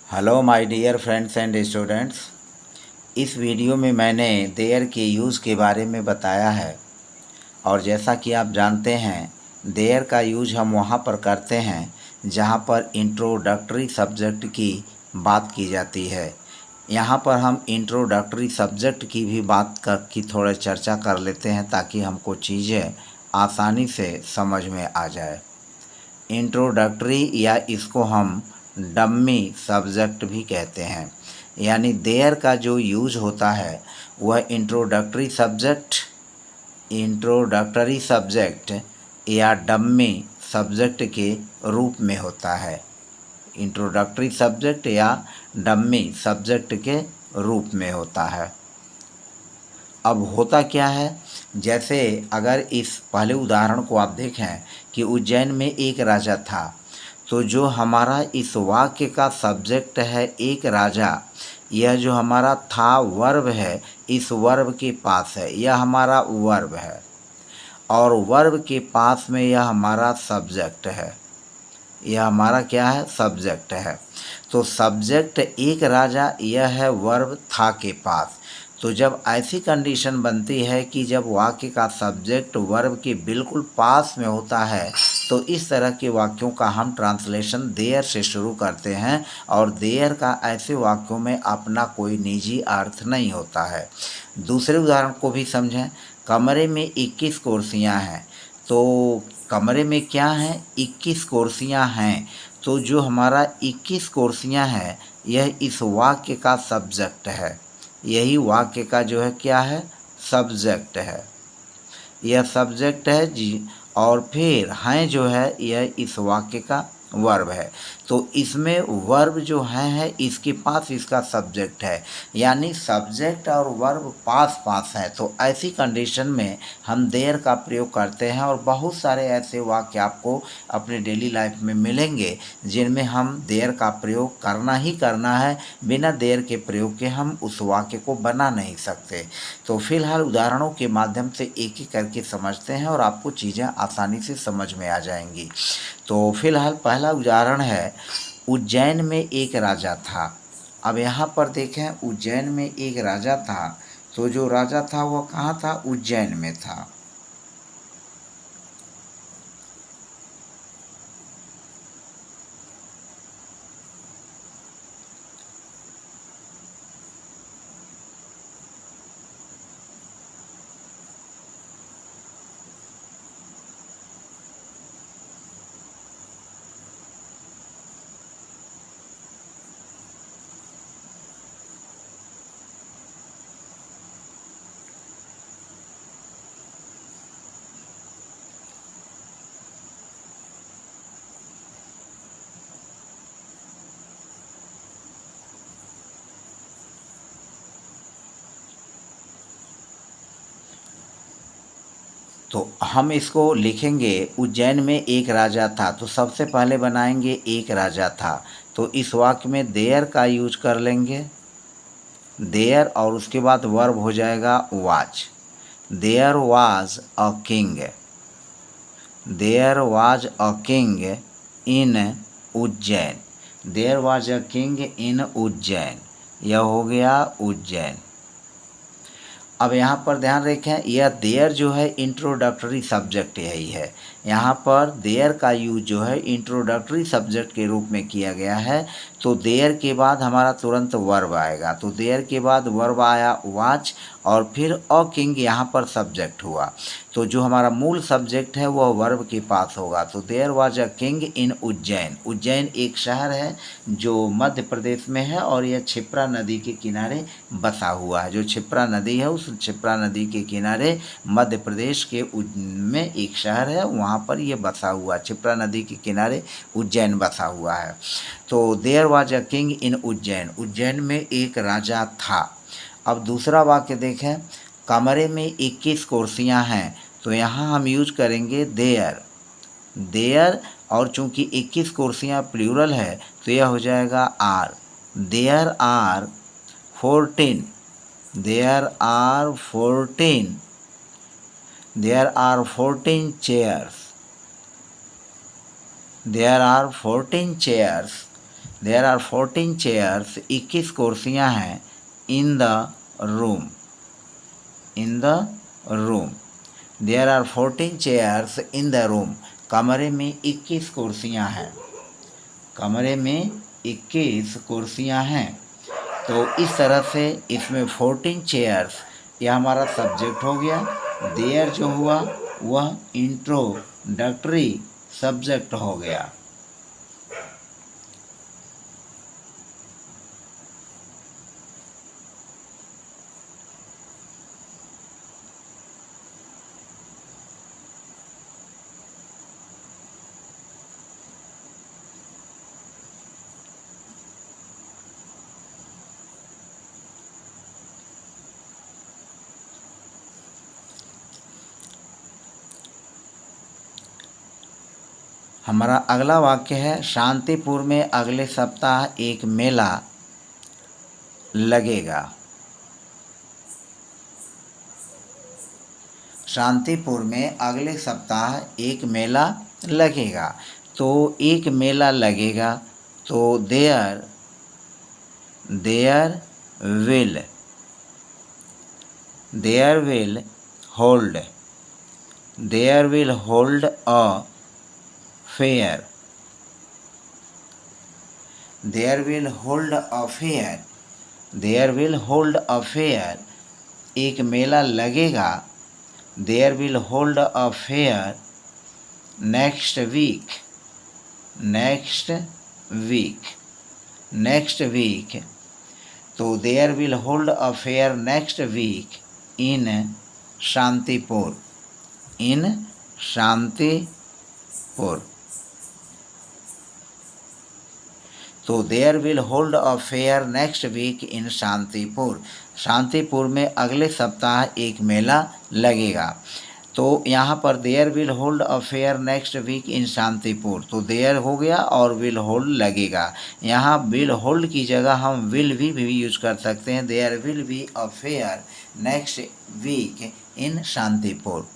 Hello my dear friends and students. इस video में मैंने देयर के यूज़ के बारे में बताया है और जैसा कि आप जानते हैं देयर का यूज हम वहाँ पर करते हैं जहाँ पर इंट्रोडक्टरी सब्जेक्ट की बात की जाती है। यहाँ पर हम इंट्रोडक्टरी सब्जेक्ट की भी बात की थोड़ा चर्चा कर लेते हैं ताकि हमको चीज़ें आसानी से समझ में आ जाए। इंट्रोडक्टरी या इसको हम डम्मी सब्जेक्ट भी कहते हैं, यानी देयर का जो यूज़ होता है वह इंट्रोडक्टरी सब्जेक्ट या डम्मी सब्जेक्ट के रूप में होता है। इंट्रोडक्टरी सब्जेक्ट या डम्मी सब्जेक्ट के रूप में होता है। अब होता क्या है, जैसे अगर इस पहले उदाहरण को आप देखें कि उज्जैन में एक राजा था, तो जो हमारा इस वाक्य का सब्जेक्ट है एक राजा, यह जो हमारा था वर्ब है, इस वर्ब के पास है, यह हमारा वर्ब है और वर्ब के पास में यह हमारा सब्जेक्ट है। यह हमारा क्या है? सब्जेक्ट है। तो सब्जेक्ट एक राजा, यह है वर्ब था के पास। तो जब ऐसी कंडीशन बनती है कि जब वाक्य का सब्जेक्ट वर्ब के बिल्कुल पास में होता है, तो इस तरह के वाक्यों का हम ट्रांसलेशन देयर से शुरू करते हैं और देयर का ऐसे वाक्यों में अपना कोई निजी अर्थ नहीं होता है। दूसरे उदाहरण को भी समझें। कमरे में 21 कुर्सियाँ हैं, तो कमरे में क्या हैं? 21 कुर्सियाँ हैं। तो जो हमारा 21 कुर्सियाँ हैं, यह इस वाक्य का सब्जेक्ट है। यही वाक्य का जो है क्या है? सब्जेक्ट है। यह सब्जेक्ट है जी। और फिर हैं जो है यह इस वाक्य का वर्ब है। तो इसमें वर्ब जो है इसके पास इसका सब्जेक्ट है, यानी सब्जेक्ट और वर्ब पास पास है। तो ऐसी कंडीशन में हम देयर का प्रयोग करते हैं और बहुत सारे ऐसे वाक्य आपको अपने डेली लाइफ में मिलेंगे जिनमें हम देयर का प्रयोग करना ही करना है। बिना देयर के प्रयोग के हम उस वाक्य को बना नहीं सकते। तो फिलहाल उदाहरणों के माध्यम से एक एक करके समझते हैं और आपको चीज़ें आसानी से समझ में आ जाएंगी। तो फिलहाल पहला उदाहरण है, उज्जैन में एक राजा था। अब यहाँ पर देखें, उज्जैन में एक राजा था, तो जो राजा था वह कहाँ था? उज्जैन में था। तो हम इसको लिखेंगे, उज्जैन में एक राजा था। तो सबसे पहले बनाएंगे एक राजा था, तो इस वाक्य में देयर का यूज कर लेंगे, देयर, और उसके बाद वर्ब हो जाएगा was. There was a king. There was a king in Ujjain. There was a king in Ujjain, यह हो गया उज्जैन। अब यहाँ पर ध्यान रखें, यह देयर जो है इंट्रोडक्टरी सब्जेक्ट यही है। यहाँ पर देयर का यूज जो है इंट्रोडक्टरी सब्जेक्ट के रूप में किया गया है। तो देयर के बाद हमारा तुरंत वर्ब आएगा। तो देयर के बाद वर्ब आया वाच, और फिर अ किंग यहाँ पर सब्जेक्ट हुआ। तो जो हमारा मूल सब्जेक्ट है वह वर्ब के पास होगा। तो there was a king in Ujjain. Ujjain एक शहर है जो मध्य प्रदेश में है और यह क्षिप्रा नदी के किनारे बसा हुआ है। जो क्षिप्रा नदी है, उस क्षिप्रा नदी के किनारे मध्य प्रदेश के में एक शहर है, वहाँ पर यह बसा हुआ, क्षिप्रा नदी के किनारे उज्जैन बसा हुआ है। तो there was a king in Ujjain. Ujjain में एक राजा था। अब दूसरा वाक्य देखें, कमरे में 21 कुर्सियाँ हैं। तो यहाँ हम यूज करेंगे देयर। देयर, और चूंकि 21 कुर्सियाँ प्लूरल है तो यह हो जाएगा are. There are 14। There are 14। There are 14 chairs. There are 14 chairs there are 14 chairs, 21 कुर्सियाँ हैं in the room, in the room. There are 14 chairs in the room, कमरे में 21 कुर्सियाँ हैं, कमरे में 21 कुर्सियाँ हैं। तो इस तरह से इसमें 14 चेयर्स यह हमारा सब्जेक्ट हो गया। देयर जो हुआ वह इंट्रोडक्टरी सब्जेक्ट हो गया। हमारा अगला वाक्य है, शांतिपुर में अगले सप्ताह एक मेला लगेगा। शांतिपुर में अगले सप्ताह एक मेला लगेगा। तो एक मेला लगेगा, तो there will hold a fair, there will hold a fair, there will hold a fair, एक मेला लगेगा। There will hold a fair next week, next week, next week. तो there will hold a fair next week in Shantipur, in Shantipur. तो there will hold a fair next week in Shantipur, Shantipur में अगले सप्ताह एक मेला लगेगा। तो यहाँ पर there will hold a fair next week in Shantipur, तो देयर हो गया और विल होल्ड लगेगा। यहाँ विल होल्ड की जगह हम विल भी यूज कर सकते हैं। There will be a fair next week in Shantipur.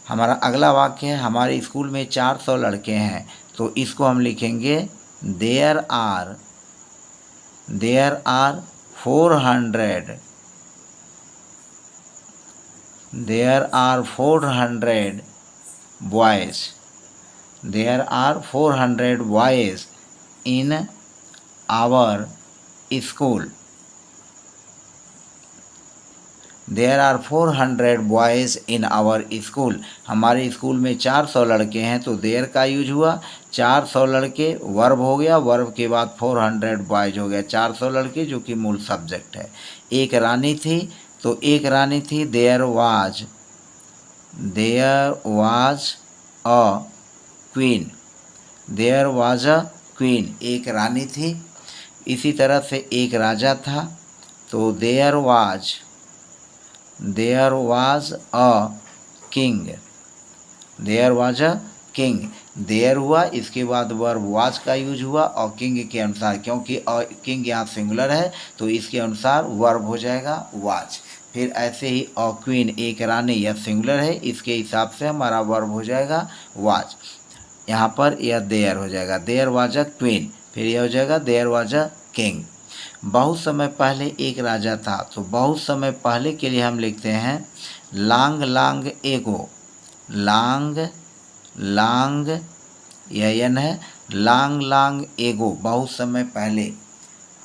हमारा अगला वाक्य है, हमारे स्कूल में 400 लड़के हैं। तो इसको हम लिखेंगे there are 400, there are 400 boys, there are 400 boys in our school, there are 400 boys in our school. हमारे स्कूल में 400 लड़के हैं, तो देयर का यूज हुआ। 400 लड़के वर्ब हो गया, वर्ब के बाद 400 बॉयज़ हो गया, 400 लड़के जो कि मूल सब्जेक्ट है। एक रानी थी, तो एक रानी थी, there was a queen, there was a queen, एक रानी थी। इसी तरह से एक राजा था, तो there was a king, there was a king. There हुआ, इसके बाद वर्ब वाज का यूज हुआ और किंग के अनुसार, क्योंकि किंग यहाँ सिंगुलर है तो इसके अनुसार वर्ब हो जाएगा वाज। फिर ऐसे ही अ क्वीन, एक रानी, यह सिंगुलर है, इसके हिसाब से हमारा वर्ब हो जाएगा वाज। यहाँ पर यह देयर हो जाएगा, देयर वाज अ क्वीन। फिर यह हो जाएगा देयर वाज अ किंग। बहुत समय पहले एक राजा था, तो बहुत समय पहले के लिए हम लिखते हैं लॉन्ग एगो, लॉन्ग यह एन है, लॉन्ग एगो, बहुत समय पहले,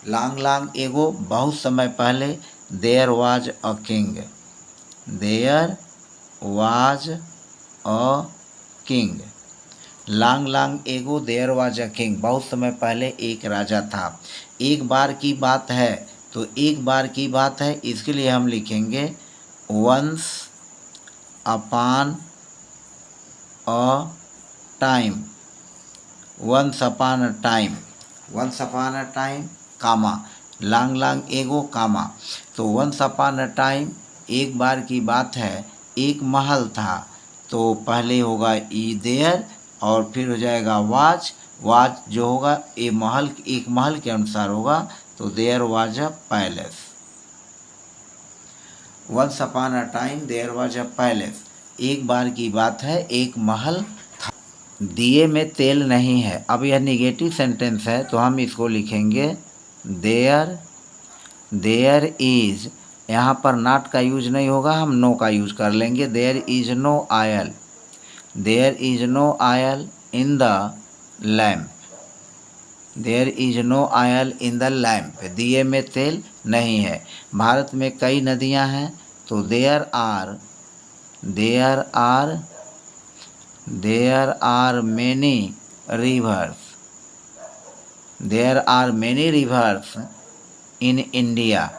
लॉन्ग एगो, बहुत समय पहले। There was a king, there was a king, long ago there was a king, बहुत समय पहले एक राजा था। एक बार की बात है, तो एक बार की बात है, इसके लिए हम लिखेंगे once upon a time, once upon a time, once upon a time comma, long ago comma. तो वंस अपॉन अ टाइम, एक बार की बात है, एक महल था, तो पहले होगा ई देयर और फिर हो जाएगा वाज जो होगा एक महल के अनुसार होगा, तो there was a palace, once upon a time there was a palace, एक बार की बात है, एक महल था। दिए में तेल नहीं है। अब यह निगेटिव सेंटेंस है तो हम इसको लिखेंगे देयर इज, यहाँ पर नॉट का यूज नहीं होगा, हम नो का यूज कर लेंगे। There is no oil, there is no oil in the lamp, there is no oil in the lamp, दिए में तेल नहीं है। भारत में कई नदियाँ हैं तो there are many rivers, there are many rivers in India,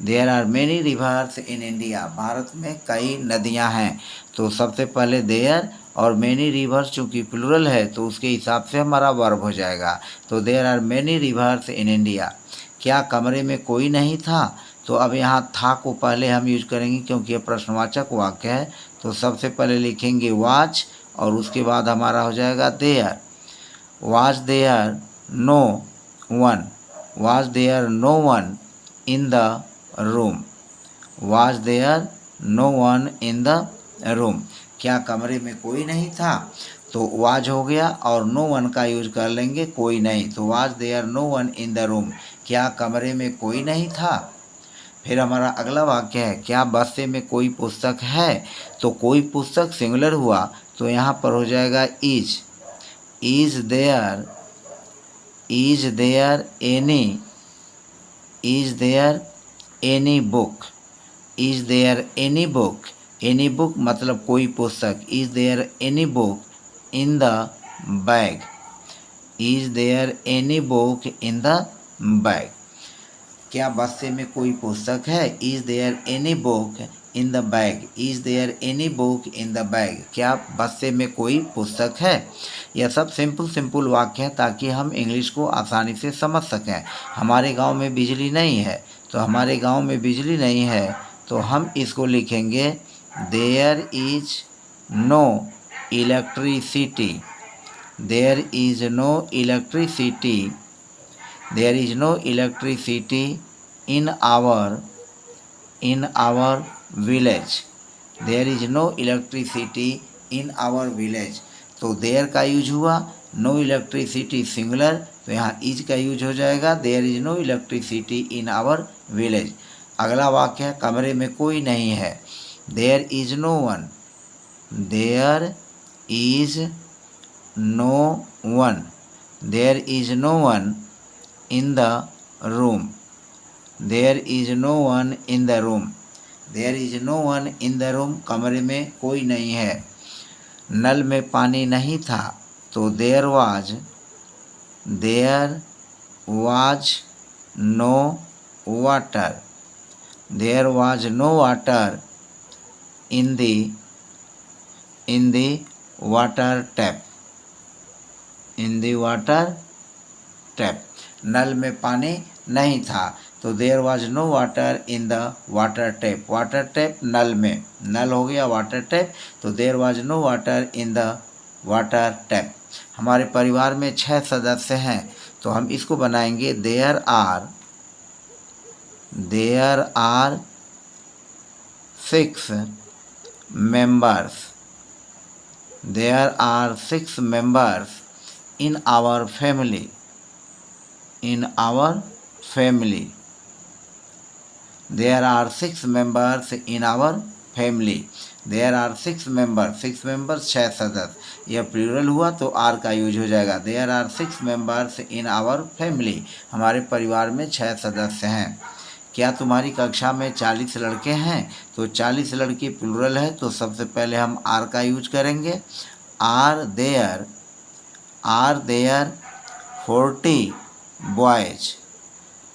there are many rivers in India, Bharat में कई नदियां हैं। तो सबसे पहले देयर और मैनी रिवर्स चूँकि प्लूरल है तो उसके हिसाब से हमारा वर्ब हो जाएगा। तो there are many rivers in India. क्या कमरे में कोई नहीं था, तो अब यहाँ था को पहले हम यूज करेंगे क्योंकि यह प्रश्नवाचक वाक्य है। तो सबसे पहले लिखेंगे वाज और उसके बाद हमारा हो जाएगा there. Was there no one, was there no one in the room, was there no one in the room, क्या कमरे में कोई नहीं था, तो was हो गया और no one का यूज कर लेंगे कोई नहीं, तो was there no one in the room, क्या कमरे में कोई नहीं था। फिर हमारा अगला वाक्य है क्या बस्ते में कोई पुस्तक है, तो कोई पुस्तक सिंगुलर हुआ तो यहाँ पर हो जाएगा is there any book, is there any book मतलब कोई पुस्तक, is there any book in the bag, is there any book in the bag, क्या बस्ते में कोई पुस्तक है, is there any book in the bag, is there any book in the bag, क्या बस्ते में कोई पुस्तक है। यह सब सिंपल वाक्य हैं ताकि हम इंग्लिश को आसानी से समझ सकें। हमारे गांव में बिजली नहीं है, तो हमारे गांव में बिजली नहीं है तो हम इसको लिखेंगे there is no electricity, there is no electricity, there is no electricity in our village, there is no electricity in our village, तो देयर का यूज हुआ, नो इलेक्ट्रिसिटी सिंगुलर तो यहाँ इज का यूज हो जाएगा, there is no electricity in our village. अगला वाक्य है कमरे में कोई नहीं है, there is no one, there is no one, there is no one in the room, there is no one in the room, there is no one in the room, कमरे में कोई नहीं है। नल में पानी नहीं था तो there was no water, there was no water in the water tap, in the water tap, नल में पानी नहीं था तो there was no water in the water tap, water tap नल में, नल हो गया वाटर टैप, तो there was no water in the water tap. हमारे परिवार में 6 सदस्य हैं तो हम इसको बनाएंगे there are 6 members, there are 6 members in our family, in our family, there are 6 members in our family, there are 6 members, 6 members 6 सदस्य, यह प्लूरल हुआ तो आर का यूज हो जाएगा, there are 6 members in our family, हमारे परिवार में 6 सदस्य हैं। क्या तुम्हारी कक्षा में 40 लड़के हैं, तो 40 लड़के प्लूरल है तो सबसे पहले हम आर का यूज करेंगे, are there 40 boys,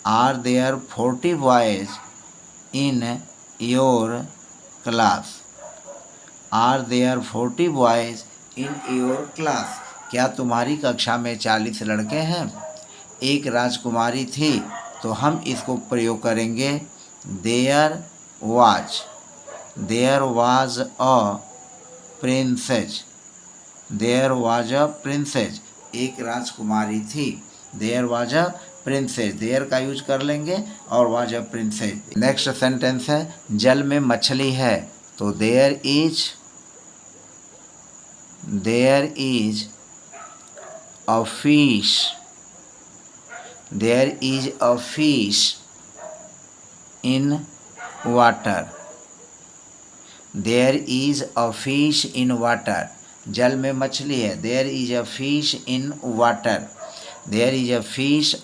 are there 40 boys in your class, are there 40 boys in your class, क्या तुम्हारी कक्षा में 40 लड़के हैं। एक राजकुमारी थी तो हम इसको प्रयोग करेंगे there was a princess, there was a princess, एक राजकुमारी थी, there was a princess, there का यूज कर लेंगे और was a princess. Next sentence है जल में मछली है तो there is there is a fish, there is a fish in water, there is a fish in water, जल में मछली है। There is a fish in water, there is a fish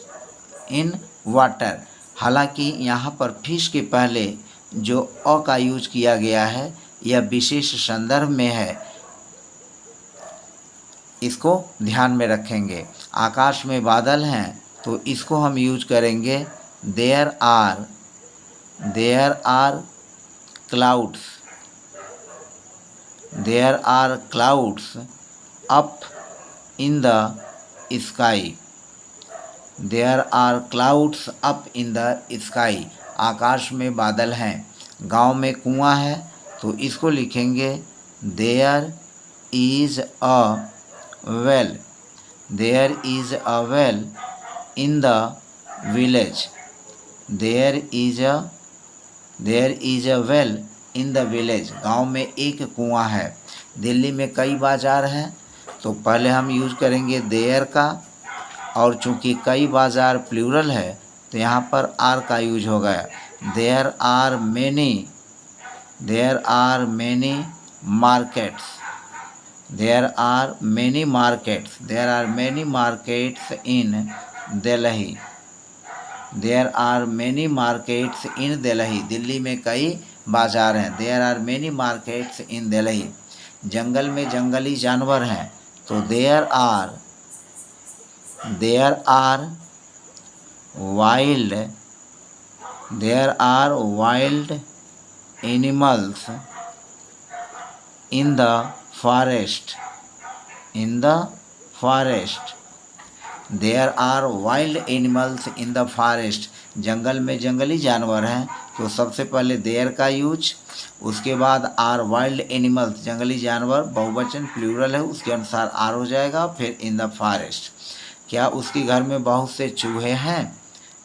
in water. हालांकि यहाँ पर फिश के पहले जो अ का यूज किया गया है यह विशेष संदर्भ में है, इसको ध्यान में रखेंगे। आकाश में बादल हैं तो इसको हम यूज करेंगे there are clouds, there are clouds up in the sky, there are clouds up in the sky, आकाश में बादल हैं। गांव में कुआं है तो इसको लिखेंगे there is a well, there is a well in the village, there is a well in the village, गांव में एक कुआं है। दिल्ली में कई बाज़ार हैं तो पहले हम यूज करेंगे देयर का, और चूंकि कई बाज़ार प्लूरल है तो यहाँ पर आर का यूज हो गया। There are many markets, there are many markets, there are many markets in Delhi, there are many markets in Delhi, Delhi में कई बाज़ार हैं। There are many markets in Delhi. जंगल में जंगली जानवर हैं तो there are wild animals in the forest, there are wild animals in the forest, जंगल में जंगली जानवर हैं तो सबसे पहले देयर का यूज, उसके बाद आर वाइल्ड एनिमल्स, जंगली जानवर बहुवचन प्लूरल है उसके अनुसार आर हो जाएगा, फिर इन द फॉरेस्ट। क्या उसके घर में बहुत से चूहे हैं,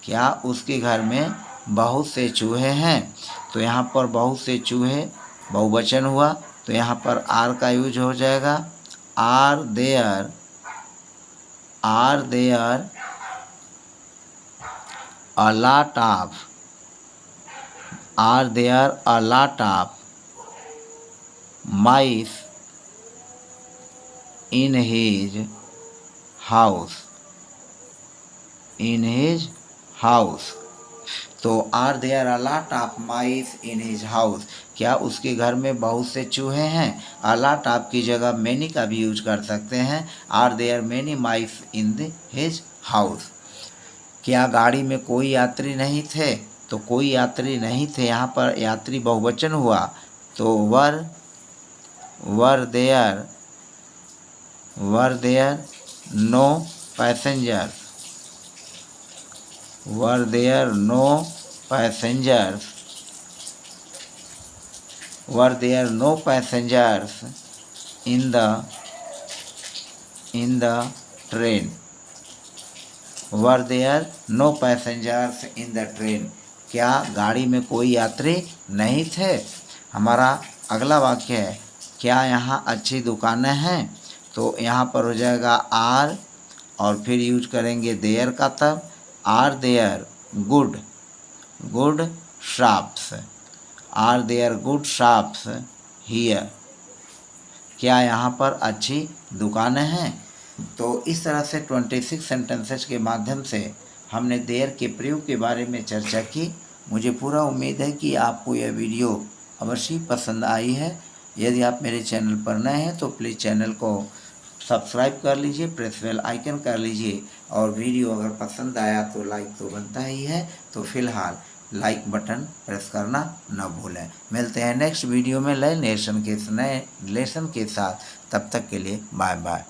क्या उसके घर में बहुत से चूहे हैं, तो यहाँ पर बहुत से चूहे बहुवचन हुआ तो यहाँ पर आर का यूज हो जाएगा। Are there a lot of mice in his house, तो are there a lot of mice in his house, क्या उसके घर में बहुत से चूहे हैं। अ लॉट ऑफ की जगह मैनी का भी यूज कर सकते हैं। Are there many mice in his house. क्या गाड़ी में कोई यात्री नहीं थे, तो कोई यात्री नहीं थे, यहाँ पर यात्री बहुवचन हुआ तो were there no passengers, were there no passengers in the train, were there no passengers in the train, क्या गाड़ी में कोई यात्री नहीं थे। हमारा अगला वाक्य है क्या यहाँ अच्छी दुकानें हैं, तो यहाँ पर हो जाएगा आर और फिर यूज करेंगे देयर का, तब are there good shops, are there good shops here, क्या यहाँ पर अच्छी दुकानें हैं। तो इस तरह से 26 सेंटेंसेस के माध्यम से हमने देयर के प्रयोग के बारे में चर्चा की। मुझे पूरा उम्मीद है कि आपको यह वीडियो अवश्य पसंद आई है। यदि आप मेरे चैनल पर नए हैं तो प्लीज़ चैनल को सब्सक्राइब कर लीजिए, प्रेस बेल आइकन कर लीजिए, और वीडियो अगर पसंद आया तो लाइक तो बनता ही है, तो फिलहाल लाइक बटन प्रेस करना न भूलें। मिलते हैं नेक्स्ट वीडियो में नए लेसन के साथ, तब तक के लिए बाय बाय।